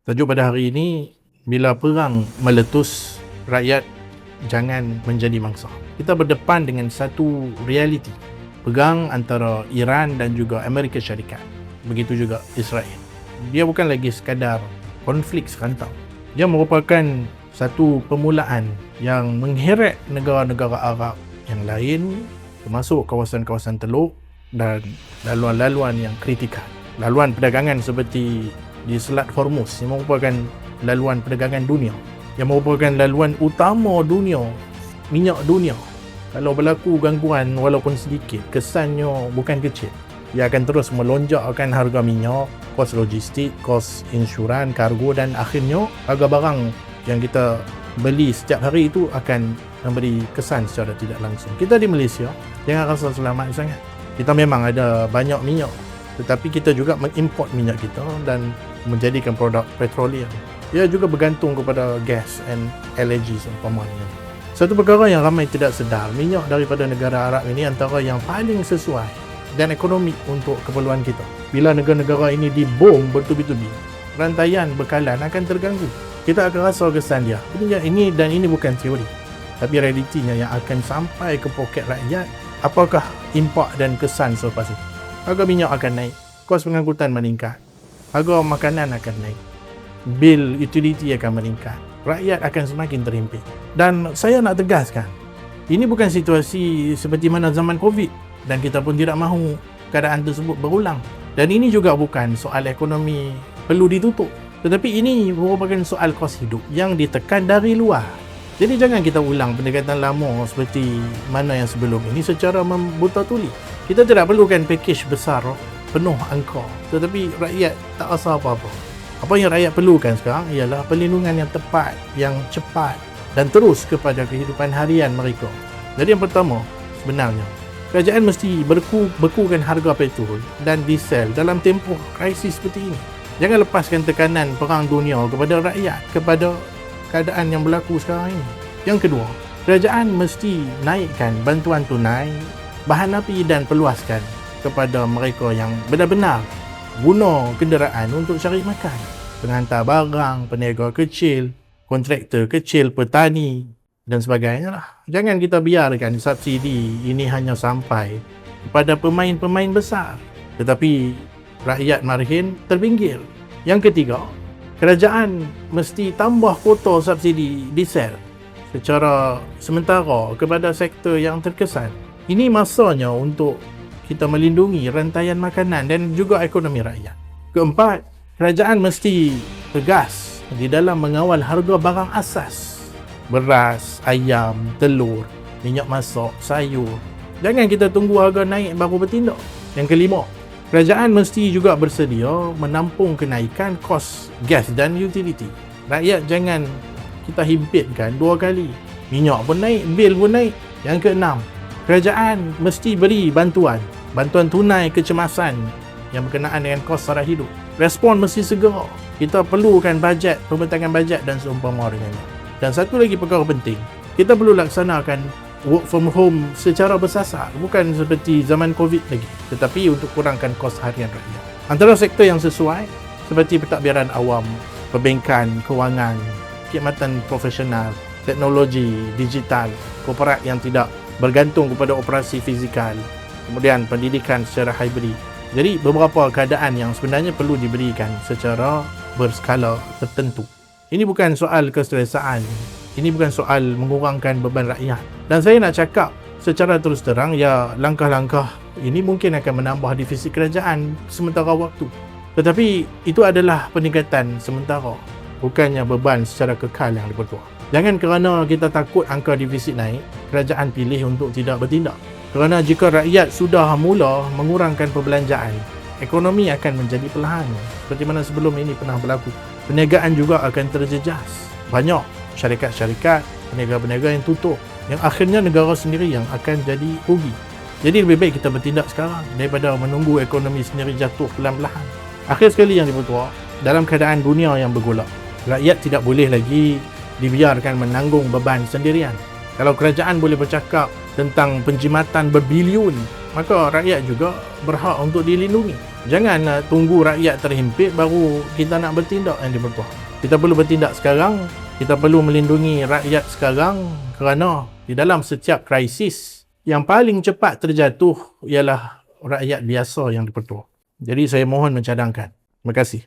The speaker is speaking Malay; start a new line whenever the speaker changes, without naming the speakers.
Tajuk pada hari ini, bila perang meletus, rakyat jangan menjadi mangsa. Kita berdepan dengan satu realiti, perang antara Iran dan juga Amerika Syarikat. Begitu juga Israel. Dia bukan lagi sekadar konflik serantau. Dia merupakan satu permulaan yang mengheret negara-negara Arab yang lain, termasuk kawasan-kawasan Teluk dan laluan-laluan yang kritikal. Laluan perdagangan seperti di Selat Hormuz yang merupakan laluan perdagangan dunia, yang merupakan laluan utama dunia, minyak dunia. Kalau berlaku gangguan walaupun sedikit, kesannya bukan kecil. Ia akan terus melonjakkan harga minyak, kos logistik, kos insuran, kargo, dan akhirnya harga barang yang kita beli setiap hari itu akan memberi kesan secara tidak langsung. Kita di Malaysia jangan rasa selamat sangat. Kita memang ada banyak minyak, tetapi kita juga mengimport minyak kita dan menjadikan produk petroleum. Ia juga bergantung kepada gas and LNG seumpamanya. Satu perkara yang ramai tidak sedar, minyak daripada negara Arab ini antara yang paling sesuai dan ekonomik untuk keperluan kita. Bila negara-negara ini dibom bertubi-tubi, rantaian bekalan akan terganggu. Kita akan rasa kesan dia. Ini bukan teori, tapi realitinya yang akan sampai ke poket rakyat. Apakah impak dan kesan selepas itu? Harga minyak akan naik, kos pengangkutan meningkat, harga makanan akan naik, bil utility akan meningkat, rakyat akan semakin terhimpit. Dan saya nak tegaskan, ini bukan situasi seperti mana zaman COVID dan kita pun tidak mahu keadaan tersebut berulang. Dan ini juga bukan soal ekonomi perlu ditutup, tetapi ini merupakan soal kos hidup yang ditekan dari luar. Jadi jangan kita ulang pendekatan lama seperti mana yang sebelum ini secara membuta tuli. Kita tidak perlukan pakej besar penuh angka, tetapi rakyat tak rasa apa-apa. Apa yang rakyat perlukan sekarang ialah perlindungan yang tepat, yang cepat dan terus kepada kehidupan harian mereka. Jadi yang pertama, sebenarnya kerajaan mesti bekukan harga petrol dan diesel dalam tempoh krisis seperti ini. Jangan lepaskan tekanan perang dunia kepada rakyat, kepada keadaan yang berlaku sekarang ini. Yang kedua, kerajaan mesti naikkan bantuan tunai, bahan api dan perluaskan kepada mereka yang benar-benar guna kenderaan untuk cari makan. Penghantar barang, peniaga kecil, kontraktor kecil, petani dan sebagainya lah. Jangan kita biarkan subsidi ini hanya sampai kepada pemain-pemain besar, tetapi rakyat marhin terpinggir. Yang ketiga, kerajaan mesti tambah kuota subsidi diesel secara sementara kepada sektor yang terkesan. Ini masanya untuk kita melindungi rantaian makanan dan juga ekonomi rakyat. Keempat, kerajaan mesti tegas di dalam mengawal harga barang asas. Beras, ayam, telur, minyak masak, sayur. Jangan kita tunggu harga naik baru bertindak. Yang kelima, kerajaan mesti juga bersedia menampung kenaikan kos gas dan utility. Rakyat jangan kita himpitkan dua kali. Minyak pun naik, bil pun naik. Yang keenam, kerajaan mesti beri bantuan tunai kecemasan yang berkenaan dengan kos sara hidup. Respon mesti segera. Kita perlukan bajet, pembentangan bajet dan seumpama dengannya. Dan satu lagi perkara penting, kita perlu laksanakan work from home secara bersasar, bukan seperti zaman COVID lagi, tetapi untuk kurangkan kos harian rakyat. Antara sektor yang sesuai seperti pentadbiran awam, perbankan, kewangan, khidmatan profesional, teknologi, digital, korporat yang tidak bergantung kepada operasi fizikal, kemudian pendidikan secara hybrid. Jadi beberapa keadaan yang sebenarnya perlu diberikan secara berskala tertentu. Ini bukan soal keselesaan, ini bukan soal mengurangkan beban rakyat. Dan saya nak cakap secara terus terang, ya, langkah-langkah ini mungkin akan menambah defisit kerajaan sementara waktu. Tetapi itu adalah peningkatan sementara, bukannya beban secara kekal yang dipertua. Jangan kerana kita takut angka defisit naik, kerajaan pilih untuk tidak bertindak. Kerana jika rakyat sudah mula mengurangkan perbelanjaan, ekonomi akan menjadi perlahan. Seperti mana sebelum ini pernah berlaku. Perniagaan juga akan terjejas. Banyak syarikat-syarikat, peniaga-peniaga yang tutup, yang akhirnya negara sendiri yang akan jadi rugi. Jadi lebih baik kita bertindak sekarang daripada menunggu ekonomi sendiri jatuh perlahan-lahan. Akhir sekali yang dipertua, dalam keadaan dunia yang bergolak, rakyat tidak boleh lagi dibiarkan menanggung beban sendirian. Kalau kerajaan boleh bercakap tentang penjimatan berbilion, maka rakyat juga berhak untuk dilindungi. Jangan tunggu rakyat terhimpit baru kita nak bertindak yang diperlukan. Kita perlu bertindak sekarang, kita perlu melindungi rakyat sekarang kerana di dalam setiap krisis yang paling cepat terjatuh ialah rakyat biasa yang diperlukan. Jadi saya mohon mencadangkan. Terima kasih.